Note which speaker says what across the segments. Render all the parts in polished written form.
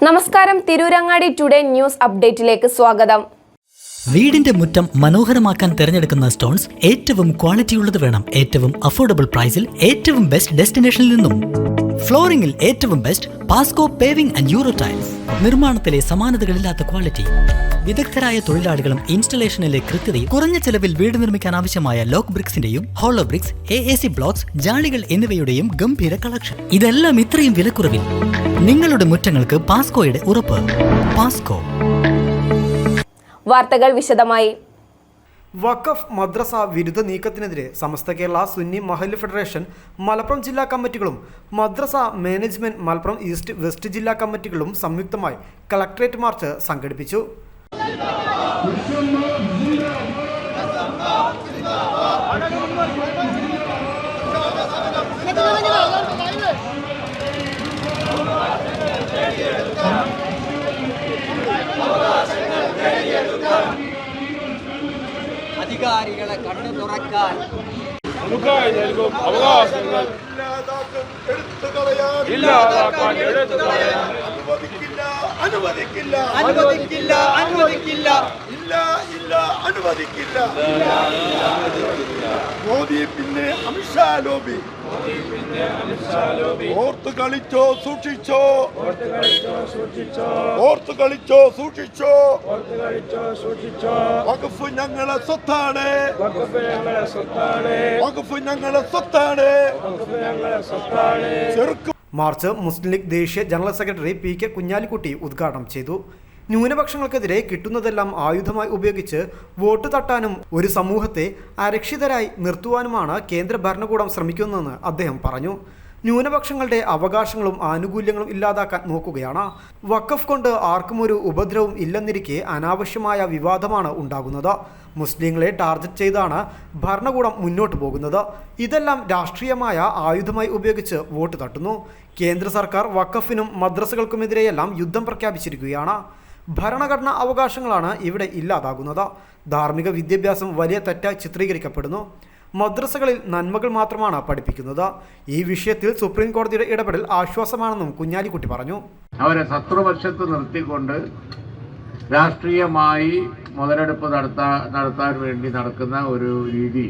Speaker 1: നമസ്കാരം, Tirurangadi today news അപ്ഡേറ്റിലേക്ക് സ്വാഗതം.
Speaker 2: വീടിന്റെ മുറ്റം മനോഹരമാക്കാൻ തിരഞ്ഞെടുക്കുന്ന സ്റ്റോൺസ് ഏറ്റവും ക്വാളിറ്റിയുള്ളത് വേണം. ഏറ്റവും അഫോർഡബിൾ പ്രൈസിൽ ഏറ്റവും ബെസ്റ്റ് ഡെസ്റ്റിനേഷനിൽ നിന്നും. ഫ്ലോറിംഗിൽ ഏറ്റവും best Pasco paving and euro tiles. നിർമ്മാണത്തിലെ സമാനതകളില്ലാത്ത ക്വാളിറ്റി, വിദഗ്ധരായ തൊഴിലാളികളും ഇൻസ്റ്റലേഷനിലെ കൃത്യതയും, കുറഞ്ഞ ചെലവിൽ വീട് നിർമ്മിക്കാൻ ആവശ്യമായ ലോക്ക് ബ്രിക്സിന്റെയും ഹോളോ ബ്രിക്സ്, AAC ബ്ലോക്സ്, ജാളികൾ എന്നിവയുടെയും ഗംഭീര കളക്ഷൻ. ഇതെല്ലാം ഇത്രയും വിലക്കുറവിൽ. നിങ്ങളുടെ മുറ്റങ്ങൾക്ക് പാസ്കോയുടെ ഉറപ്പ്. പാസ്കോ.
Speaker 1: വാർത്തകൾ വിശദമായി.
Speaker 3: വഖഫ് മദ്രസ വിരുദ്ധ നീക്കത്തിനെതിരെ സമസ്ത കേരള സുന്നി മഹല്ല് ഫെഡറേഷൻ മലപ്പുറം ജില്ലാ കമ്മിറ്റികളും മദ്രസ മാനേജ്മെന്റ് മലപ്പുറം ഈസ്റ്റ് വെസ്റ്റ് ജില്ലാ കമ്മിറ്റികളും സംയുക്തമായി കളക്ടറേറ്റ് മാർച്ച് സംഘടിപ്പിച്ചു.
Speaker 4: അധികാരികളെ കണ്ണു തുറക്കാൻ
Speaker 5: നമുക്കായി നൽകും അവകാശങ്ങൾ ഇല്ലാതാക്കാൻ
Speaker 4: അനുവദിക്കില്ല അനുവദിക്കില്ല അനുവദിക്കില്ല
Speaker 6: ഇല്ല ഇല്ല അനുവദിക്കില്ല. മോദി പിന്നെ അമിത്ഷാ ലോബി ഓർത്തു കളിച്ചോ സൂക്ഷിച്ചോ, ഓർത്തു കളിച്ചോ സൂക്ഷിച്ചോ. വഖഫ് ഞങ്ങളെ സ്വത്താണ്, വഖഫ് ഞങ്ങളെ സ്വത്താണ്.
Speaker 3: മാർച്ച് മുസ്ലിം ലീഗ് ദേശീയ ജനറൽ സെക്രട്ടറി PK കുഞ്ഞാലിക്കുട്ടി ഉദ്ഘാടനം ചെയ്തു. ന്യൂനപക്ഷങ്ങൾക്കെതിരെ കിട്ടുന്നതെല്ലാം ആയുധമായി ഉപയോഗിച്ച് വോട്ട് തട്ടാനും ഒരു സമൂഹത്തെ അരക്ഷിതരായി നിർത്തുവാനുമാണ് കേന്ദ്ര ഭരണകൂടം ശ്രമിക്കുന്നതെന്ന് അദ്ദേഹം പറഞ്ഞു. ന്യൂനപക്ഷങ്ങളുടെ അവകാശങ്ങളും ആനുകൂല്യങ്ങളും ഇല്ലാതാക്കാൻ നോക്കുകയാണ്. വഖഫ് കൊണ്ട് ആർക്കും ഒരു ഉപദ്രവവും ഇല്ലെന്നിരിക്കെ അനാവശ്യമായ വിവാദമാണ് ഉണ്ടാകുന്നത്. മുസ്ലിങ്ങളെ ടാർഗറ്റ് ചെയ്താണ് ഭരണകൂടം മുന്നോട്ട് പോകുന്നത്. ഇതെല്ലാം രാഷ്ട്രീയമായ ആയുധമായി ഉപയോഗിച്ച് വോട്ട് തട്ടുന്നു. കേന്ദ്ര സർക്കാർ വഖഫിനും മദ്രസകൾക്കുമെതിരെയെല്ലാം യുദ്ധം പ്രഖ്യാപിച്ചിരിക്കുകയാണ്. ഭരണഘടനാ അവകാശങ്ങളാണ് ഇവിടെ ഇല്ലാതാകുന്നത്. ധാർമ്മിക വിദ്യാഭ്യാസം വലിയ തെറ്റായി ചിത്രീകരിക്കപ്പെടുന്നു. മദ്രസകളിൽ നന്മകൾ മാത്രമാണ് പഠിപ്പിക്കുന്നത്. ഈ വിഷയത്തിൽ സുപ്രീം കോടതിയുടെ ഇടപെടൽ ആശ്വാസമാണെന്നും കുഞ്ഞാലിക്കുട്ടി പറഞ്ഞു.
Speaker 7: അവരെ ശത്രുപക്ഷത്ത് നിർത്തിക്കൊണ്ട് രാഷ്ട്രീയമായി മുതലെടുപ്പ് നടത്താൻ വേണ്ടി നടക്കുന്ന ഒരു രീതി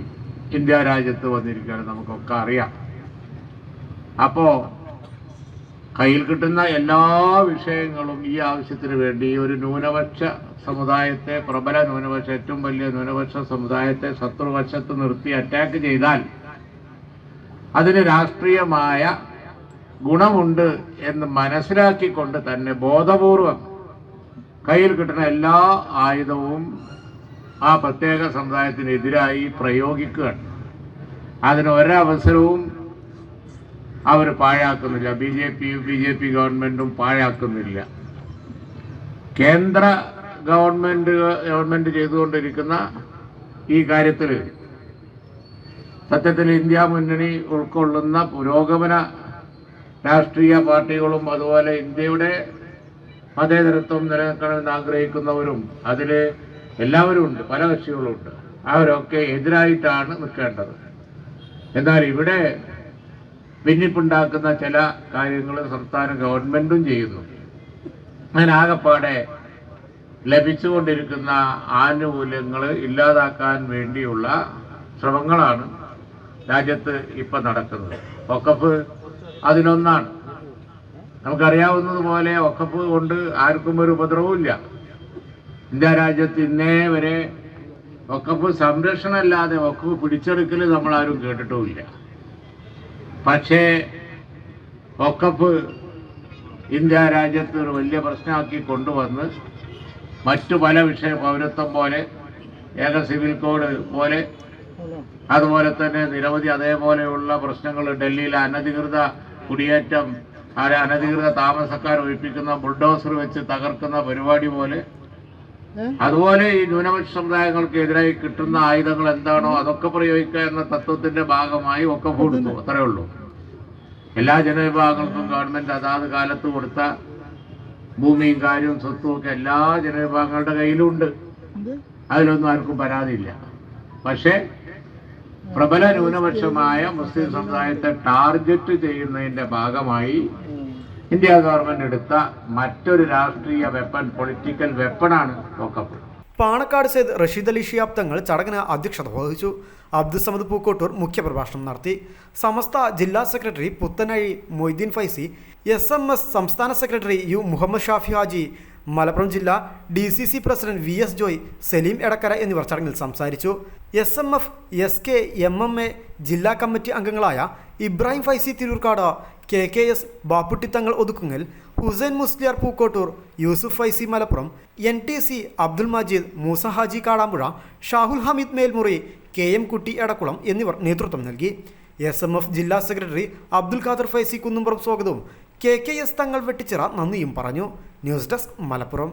Speaker 7: ഇന്ത്യ രാജ്യത്ത് വന്നിരിക്കുകയാണ്, നമുക്കൊക്കെ അറിയാം. അപ്പോൾ കയ്യിൽ കിട്ടുന്ന എല്ലാ വിഷയങ്ങളും ഈ ആവശ്യത്തിന് വേണ്ടി ഒരു ന്യൂനപക്ഷ സമുദായത്തെ, പ്രബല ന്യൂനപക്ഷ, ഏറ്റവും വലിയ ന്യൂനപക്ഷ സമുദായത്തെ ശത്രുവശത്ത് നിർത്തി അറ്റാക്ക് ചെയ്താൽ അതിന് രാഷ്ട്രീയമായ ഗുണമുണ്ട് എന്ന് മനസ്സിലാക്കിക്കൊണ്ട് തന്നെ ബോധപൂർവം കയ്യിൽ കിട്ടുന്ന എല്ലാ ആയുധവും ആ പ്രത്യേക സമുദായത്തിനെതിരായി പ്രയോഗിക്കുകയാണ്. അതിന് ഒരവസരവും അവർ പാഴാക്കുന്നില്ല. ബി ജെ പി ഗവൺമെൻറ്റും പാഴാക്കുന്നില്ല. കേന്ദ്ര ഗവൺമെൻറ് ചെയ്തുകൊണ്ടിരിക്കുന്ന ഈ കാര്യത്തിൽ സത്യത്തിൽ ഇന്ത്യ മുന്നണി ഉൾക്കൊള്ളുന്ന പുരോഗമന രാഷ്ട്രീയ പാർട്ടികളും അതുപോലെ ഇന്ത്യയുടെ മതേതരത്വം നിലനിൽക്കണമെന്ന് ആഗ്രഹിക്കുന്നവരും അതിൽ എല്ലാവരും ഉണ്ട്, പല കക്ഷികളുമുണ്ട്. അവരൊക്കെ എതിരായിട്ടാണ് നിൽക്കേണ്ടത്. എന്നാൽ ഇവിടെ ഭിന്നിപ്പുണ്ടാക്കുന്ന ചില കാര്യങ്ങൾ സംസ്ഥാന ഗവൺമെൻറ്റും ചെയ്യുന്നു. അതിനാകപ്പാടെ ലഭിച്ചുകൊണ്ടിരിക്കുന്ന ആനുകൂല്യങ്ങൾ ഇല്ലാതാക്കാൻ വേണ്ടിയുള്ള ശ്രമങ്ങളാണ് രാജ്യത്ത് ഇപ്പം നടക്കുന്നത്. വഖഫ് അതിലൊന്നാണ്. നമുക്കറിയാവുന്നതുപോലെ വഖഫ് കൊണ്ട് ആർക്കും ഒരു ഉപദ്രവവും ഇല്ല. ഇന്ത്യ രാജ്യത്ത് ഇന്നേ വരെ വഖഫ് സംരക്ഷണമല്ലാതെ വഖഫ് പിടിച്ചെടുക്കൽ നമ്മളാരും കേട്ടിട്ടുമില്ല. പക്ഷേ വഖഫ് ഇന്ത്യ രാജ്യത്ത് ഒരു വലിയ പ്രശ്നമാക്കി കൊണ്ടുവന്ന് മറ്റു പല വിഷയ പൗരത്വം പോലെ, ഏക സിവിൽ കോഡ് പോലെ, അതുപോലെ തന്നെ നിരവധി അതേപോലെയുള്ള പ്രശ്നങ്ങൾ, ഡൽഹിയിലെ അനധികൃത കുടിയേറ്റം, അനധികൃത താമസക്കാർ ഒഴിപ്പിക്കുന്ന ബുൾഡോസർ വെച്ച് തകർക്കുന്ന പരിപാടി പോലെ, അതുപോലെ ഈ ന്യൂനപക്ഷ സമുദായങ്ങൾക്ക് എതിരായി കിട്ടുന്ന ആയുധങ്ങൾ എന്താണോ അതൊക്കെ പ്രയോഗിക്കുക എന്ന തത്വത്തിന്റെ ഭാഗമായി വഖഫ് കൊടുത്തു. അത്രയേ ഉള്ളൂ. എല്ലാ ജനവിഭാഗങ്ങൾക്കും ഗവൺമെന്റ് അതാത് കാലത്ത് കൊടുത്ത ഭൂമിയും കാര്യവും സ്വത്തും ഒക്കെ എല്ലാ ജനവിഭാഗങ്ങളുടെ കയ്യിലുണ്ട്. അതിലൊന്നും ആർക്കും പരാതിയില്ല. പക്ഷേ പ്രബല ന്യൂനപക്ഷമായ മുസ്ലിം സമുദായത്തെ ടാർഗറ്റ് ചെയ്യുന്നതിൻ്റെ ഭാഗമായി ഇന്ത്യ ഗവൺമെന്റ് എടുത്ത മറ്റൊരു രാഷ്ട്രീയ വെപ്പൺ, പൊളിറ്റിക്കൽ വെപ്പണാണ് വഖഫ്.
Speaker 3: പാണക്കാട് സെയ്ദ് റഷീദ് അലി ശിഹാബ് തങ്ങൾ ചടങ്ങിന് അധ്യക്ഷത വഹിച്ചു. അബ്ദുസമദ് പൂക്കോട്ടൂർ മുഖ്യപ്രഭാഷണം നടത്തി. സമസ്ത ജില്ലാ സെക്രട്ടറി പുത്തനഴി മൊയ്തീൻ ഫൈസി, SMS സംസ്ഥാന സെക്രട്ടറി യു മുഹമ്മദ് ഷാഫി ഹാജി, മലപ്പുറം ജില്ലാ DCC president VS Joy, Saleem Edakkara എന്നിവർ ചടങ്ങിൽ സംസാരിച്ചു. SMF, SK, MMA ജില്ലാ കമ്മിറ്റി അംഗങ്ങളായ Ibrahim Faizy Thirurkad, KKS ബാപ്പുട്ടിത്തങ്ങൾ Othukkungal, Hussain Musliyar Pookkottur, Yusuf Faizy Malappuram, NTC Abdul Majeed, Musa Haji Kadampuzha, Shahul Hameed Melmuri, KM കുട്ടി എടക്കുളം എന്നിവർ നേതൃത്വം നൽകി. SMF ജില്ലാ സെക്രട്ടറി അബ്ദുൽ ഖാദർ ഫൈസി കുന്നുംപുറം സ്വാഗതവും KKS തങ്ങൾ വെട്ടിച്ചിറ നന്ദിയും പറഞ്ഞു. News desk Malappuram.